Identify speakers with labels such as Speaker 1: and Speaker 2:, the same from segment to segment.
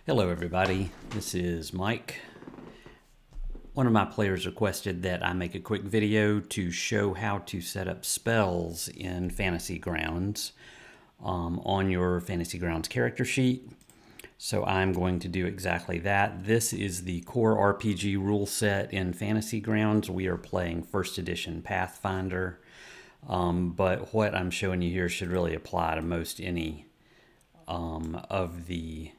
Speaker 1: Hello everybody, this is Mike. One of my players requested that I make a quick video to show how to set up spells in Fantasy Grounds on your Fantasy Grounds character sheet. So I'm going to do exactly that. This is the core RPG rule set in Fantasy Grounds. We are playing 1st edition Pathfinder, but what I'm showing you here should really apply to most any of the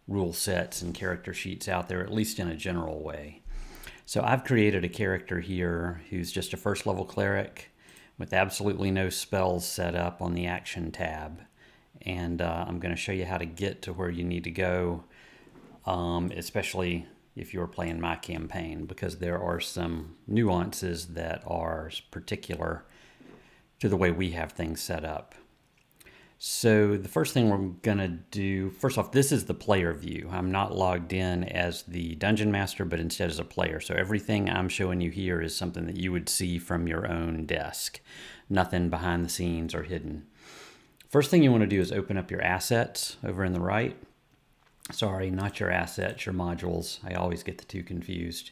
Speaker 1: rule sets and character sheets out there, at least in a general way. So I've created a character here who's just a first level cleric with absolutely no spells set up on the action tab. And I'm going to show you how to get to where you need to go, especially if you're playing my campaign, because there are some nuances that are particular to the way we have things set up. So the first thing we're going to do, first off, this is the player view. I'm not logged in as the dungeon master, but instead as a player. So everything I'm showing you here is something that you would see from your own desk. Nothing behind the scenes or hidden. First thing you want to do is open up your assets over in the right. Sorry, not your assets, your modules. I always get the two confused.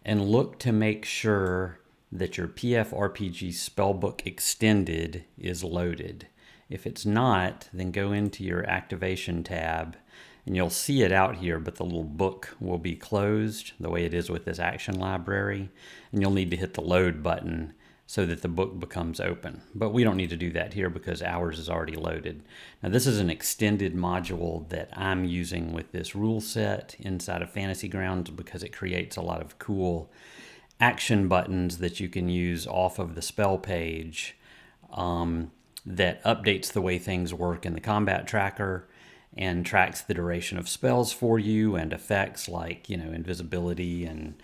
Speaker 1: And look to make sure that your PFRPG Spellbook Extended is loaded. If it's not, then go into your activation tab and you'll see it out here, but the little book will be closed the way it is with this action library. And you'll need to hit the load button so that the book becomes open. But we don't need to do that here because ours is already loaded. Now this is an extended module that I'm using with this rule set inside of Fantasy Grounds because it creates a lot of cool action buttons that you can use off of the spell page. That updates the way things work in the combat tracker and tracks the duration of spells for you and effects like, invisibility and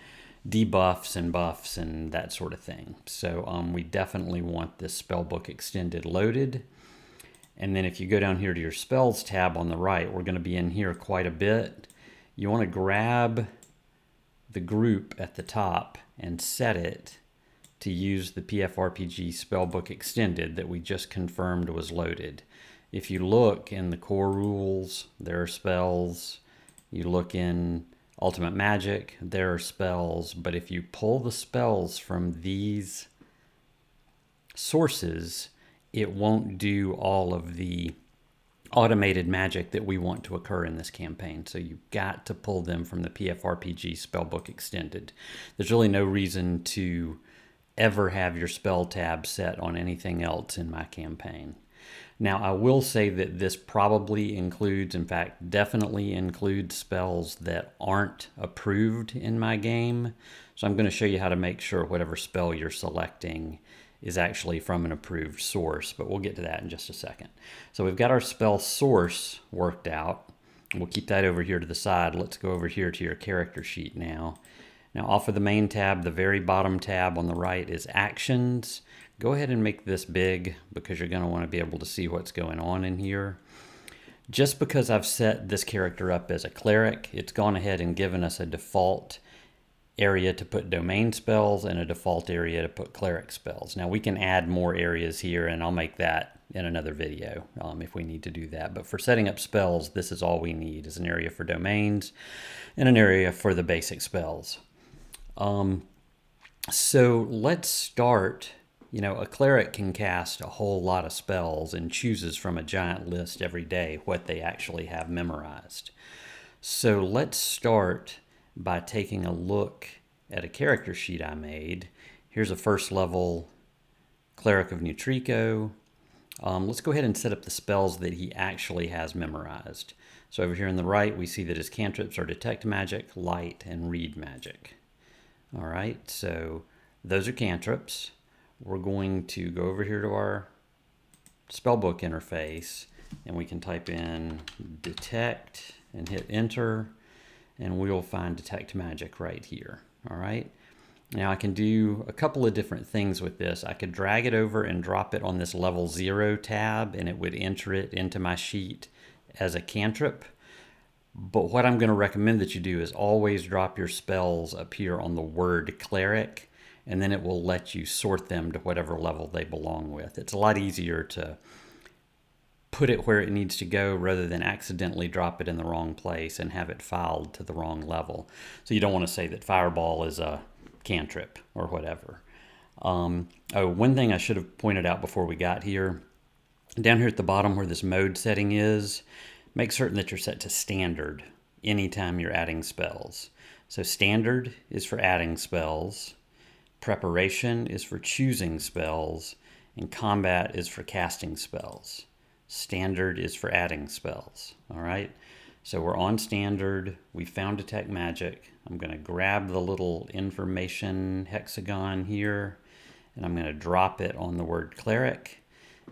Speaker 1: debuffs and buffs and that sort of thing. So we definitely want this spellbook extended loaded. And then if you go down here to your spells tab on the right, we're going to be in here quite a bit. You want to grab the group at the top and set it to use the PFRPG Spellbook Extended that we just confirmed was loaded. If you look in the core rules, there are spells. You look in Ultimate Magic, there are spells. But if you pull the spells from these sources, it won't do all of the automated magic that we want to occur in this campaign. So you've got to pull them from the PFRPG Spellbook Extended. There's really no reason to ever have your spell tab set on anything else in my campaign. Now, I will say that this probably includes, in fact, definitely includes spells that aren't approved in my game. So I'm going to show you how to make sure whatever spell you're selecting is actually from an approved source, but we'll get to that in just a second. So we've got our spell source worked out. We'll keep that over here to the side. Let's go over here to your character sheet now. Now off of the main tab, the very bottom tab on the right is Actions. Go ahead and make this big because you're going to want to be able to see what's going on in here. Just because I've set this character up as a cleric, it's gone ahead and given us a default area to put domain spells and a default area to put cleric spells. Now we can add more areas here and I'll make that in another video if we need to do that. But for setting up spells, this is all we need, is an area for domains and an area for the basic spells. So let's start. A cleric can cast a whole lot of spells and chooses from a giant list every day what they actually have memorized. So let's start by taking a look at a character sheet I made. Here's a first level cleric of Neutrico. Let's go ahead and set up the spells that he actually has memorized. So over here on the right, we see that his cantrips are Detect Magic, Light, and Read Magic. All right, so those are cantrips. We're going to go over here to our spellbook interface and we can type in detect and hit enter and we will find Detect Magic right here. All right. Now I can do a couple of different things with this. I could drag it over and drop it on this level 0 tab and it would enter it into my sheet as a cantrip. But what I'm going to recommend that you do is always drop your spells up here on the word cleric, and then it will let you sort them to whatever level they belong with. It's a lot easier to put it where it needs to go rather than accidentally drop it in the wrong place and have it filed to the wrong level. So you don't want to say that Fireball is a cantrip or whatever. One thing I should have pointed out before we got here, down here at the bottom where this mode setting is, make certain that you're set to standard anytime you're adding spells. So standard is for adding spells, preparation is for choosing spells, and combat is for casting spells. Standard is for adding spells, all right? So we're on standard, we found Detect Magic. I'm gonna grab the little information hexagon here, and I'm gonna drop it on the word cleric.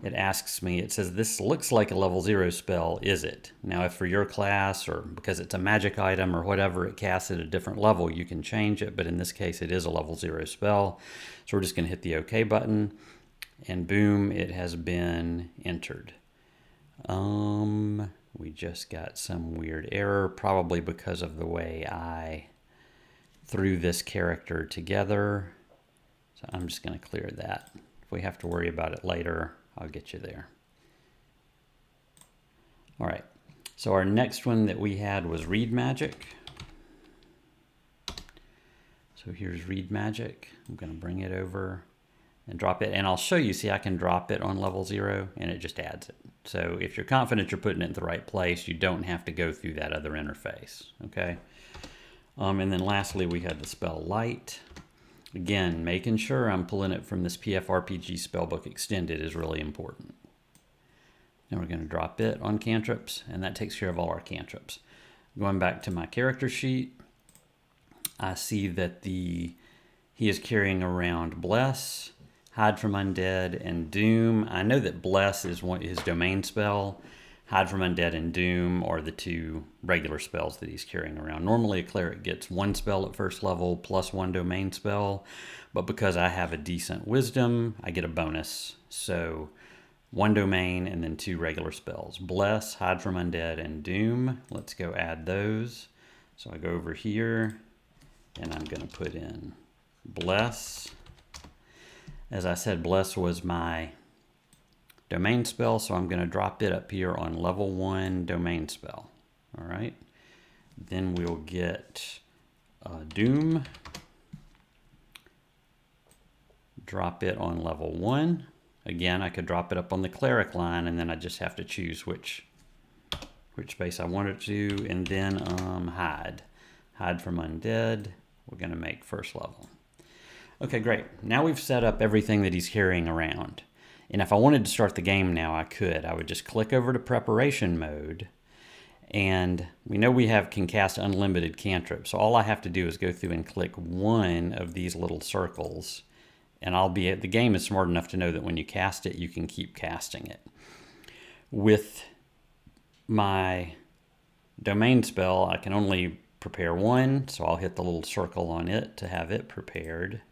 Speaker 1: It asks me, it says, this looks like a level 0 spell, is it? Now, if for your class or because it's a magic item or whatever, it casts at a different level, you can change it, but in this case, it is a level 0 spell. So we're just gonna hit the OK button, and boom, it has been entered. We just got some weird error, probably because of the way I threw this character together. So I'm just gonna clear that. If we have to worry about it later, I'll get you there. All right, so our next one that we had was Read Magic. So here's Read Magic. I'm gonna bring it over and drop it, and I'll show you, see I can drop it on level 0 and it just adds it. So if you're confident you're putting it in the right place, you don't have to go through that other interface, okay? And then lastly, we had the spell Light. Again, making sure I'm pulling it from this PFRPG Spellbook Extended is really important. Now we're going to drop it on cantrips, and that takes care of all our cantrips. Going back to my character sheet, I see that he is carrying around Bless, Hide from Undead, and Doom. I know that Bless is his domain spell. Hide from Undead and Doom are the two regular spells that he's carrying around. Normally a cleric gets one spell at first level plus one domain spell, but because I have a decent wisdom, I get a bonus. So one domain and then two regular spells. Bless, Hide from Undead, and Doom. Let's go add those. So I go over here and I'm gonna put in Bless. As I said, Bless was my domain spell, so I'm going to drop it up here on level 1 domain spell. All right. Then we'll get Doom. Drop it on level 1. Again, I could drop it up on the cleric line, and then I just have to choose which space I want it to, and then Hide. Hide from Undead. We're going to make first level. Okay, great. Now we've set up everything that he's carrying around. And if I wanted to start the game now, I could. I would just click over to preparation mode, and we know we can cast unlimited cantrips. So all I have to do is go through and click one of these little circles, and the game is smart enough to know that when you cast it, you can keep casting it. With my domain spell, I can only prepare one, so I'll hit the little circle on it to have it prepared.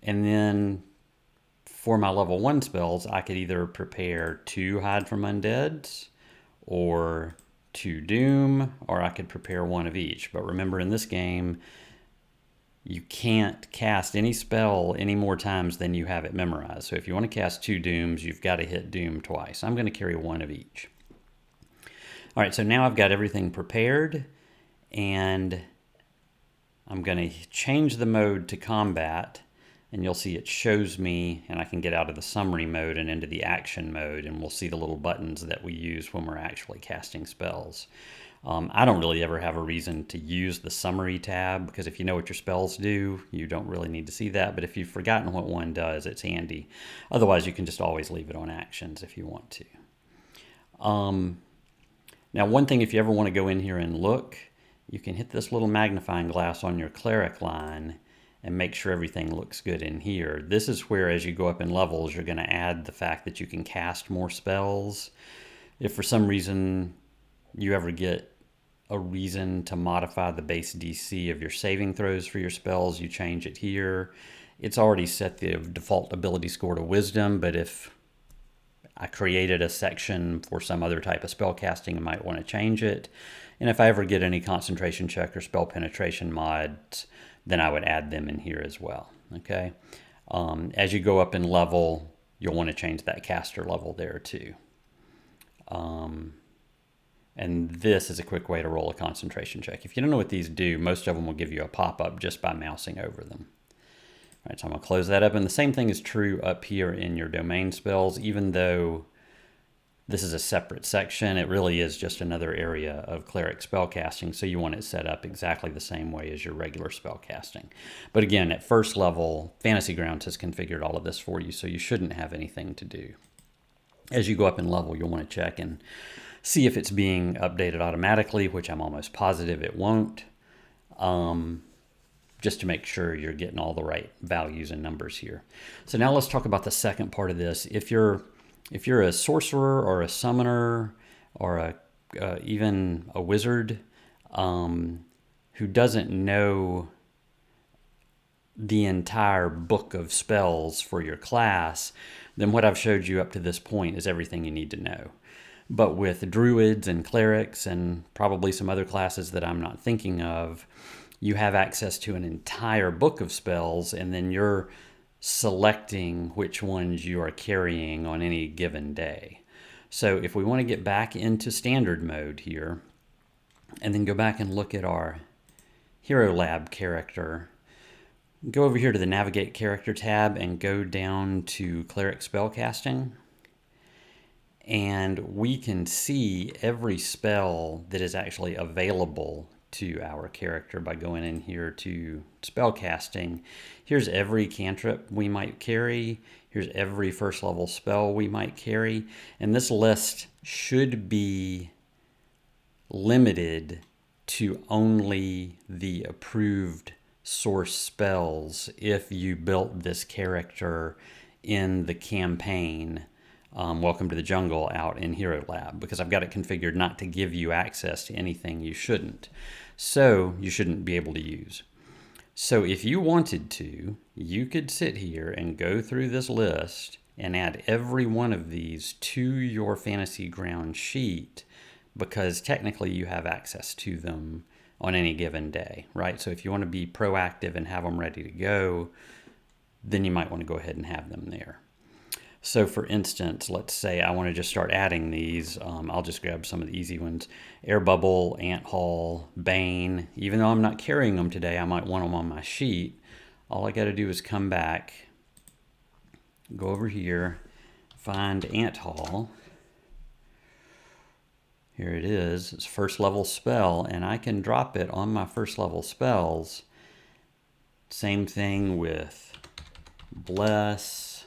Speaker 1: And then for my level 1 spells, I could either prepare 2 Hide from Undeads or 2 Doom, or I could prepare one of each. But remember, in this game, you can't cast any spell any more times than you have it memorized. So if you want to cast 2 Dooms, you've got to hit Doom twice. I'm going to carry one of each. All right, so now I've got everything prepared, and I'm going to change the mode to combat. And you'll see it shows me, and I can get out of the summary mode and into the action mode, and we'll see the little buttons that we use when we're actually casting spells. I don't really ever have a reason to use the summary tab, because if you know what your spells do, you don't really need to see that. But if you've forgotten what one does, it's handy. Otherwise, you can just always leave it on actions if you want to. Now, one thing, if you ever want to go in here and look, you can hit this little magnifying glass on your cleric line and make sure everything looks good in here. This is where, as you go up in levels, you're going to add the fact that you can cast more spells. If for some reason you ever get a reason to modify the base DC of your saving throws for your spells, you change it here. It's already set the default ability score to Wisdom, but if I created a section for some other type of spell casting, I might want to change it. And if I ever get any concentration check or spell penetration mods, then I would add them in here as well, okay? As you go up in level, you'll want to change that caster level there too. And this is a quick way to roll a concentration check. If you don't know what these do, most of them will give you a pop-up just by mousing over them. All right, so I'm going to close that up. And the same thing is true up here in your domain spells. Even though this is a separate section, it really is just another area of cleric spellcasting, so you want it set up exactly the same way as your regular spellcasting. But again, at first level, Fantasy Grounds has configured all of this for you, so you shouldn't have anything to do. As you go up in level, you'll want to check and see if it's being updated automatically, which I'm almost positive it won't, just to make sure you're getting all the right values and numbers here. So now let's talk about the second part of this. If you're a sorcerer or a summoner or even a wizard who doesn't know the entire book of spells for your class, then what I've showed you up to this point is everything you need to know. But with druids and clerics and probably some other classes that I'm not thinking of, you have access to an entire book of spells, and then you're selecting which ones you are carrying on any given day. So if we want to get back into standard mode here, and then go back and look at our Hero Lab character, go over here to the Navigate Character tab and go down to Cleric Spellcasting. And we can see every spell that is actually available to our character by going in here to spellcasting. Here's every cantrip we might carry. Here's every first level spell we might carry. And this list should be limited to only the approved source spells if you built this character in the campaign Welcome to the Jungle out in Hero Lab, because I've got it configured not to give you access to anything you shouldn't. So you shouldn't be able to use. So if you wanted to, you could sit here and go through this list and add every one of these to your Fantasy Ground sheet, because technically you have access to them on any given day, right? So if you want to be proactive and have them ready to go, then you might want to go ahead and have them there. So for instance, let's say I want to just start adding these. I'll just grab some of the easy ones. Air Bubble, Ant Haul, Bane. Even though I'm not carrying them today, I might want them on my sheet. All I got to do is come back, go over here, find Ant Haul. Here it is. It's first level spell, and I can drop it on my first level spells. Same thing with Bless.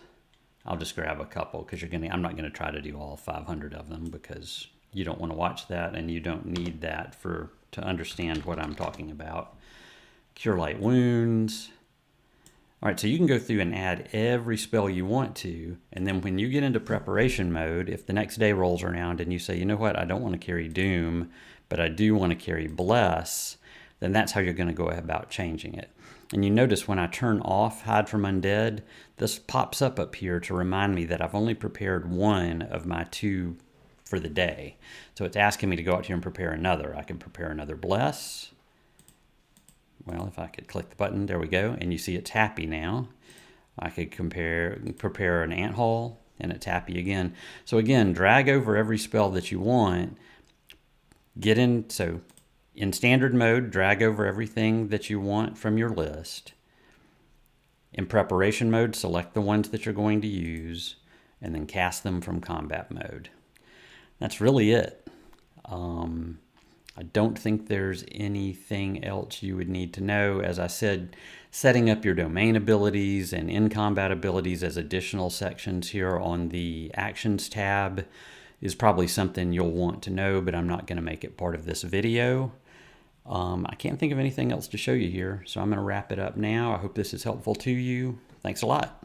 Speaker 1: I'll just grab a couple because I'm not gonna try to do all 500 of them, because you don't want to watch that and you don't need that to understand what I'm talking about. Cure Light Wounds. All right, so you can go through and add every spell you want to, and then when you get into preparation mode, if the next day rolls around and you say, you know what, I don't want to carry Doom, but I do want to carry Bless, then that's how you're going to go about changing it. And you notice when I turn off Hide from Undead, this pops up here to remind me that I've only prepared one of my 2 for the day. So it's asking me to go out here and prepare another. I can prepare another Bless. Well, if I could click the button, there we go. And you see it's happy now. I could prepare an Ant Haul, and it's happy again. So again, drag over every spell that you want. So in standard mode, drag over everything that you want from your list. In preparation mode, select the ones that you're going to use, and then cast them from combat mode. That's really it. I don't think there's anything else you would need to know. As I said, setting up your domain abilities and in-combat abilities as additional sections here on the Actions tab is probably something you'll want to know, but I'm not going to make it part of this video. I can't think of anything else to show you here, so I'm going to wrap it up now. I hope this is helpful to you. Thanks a lot.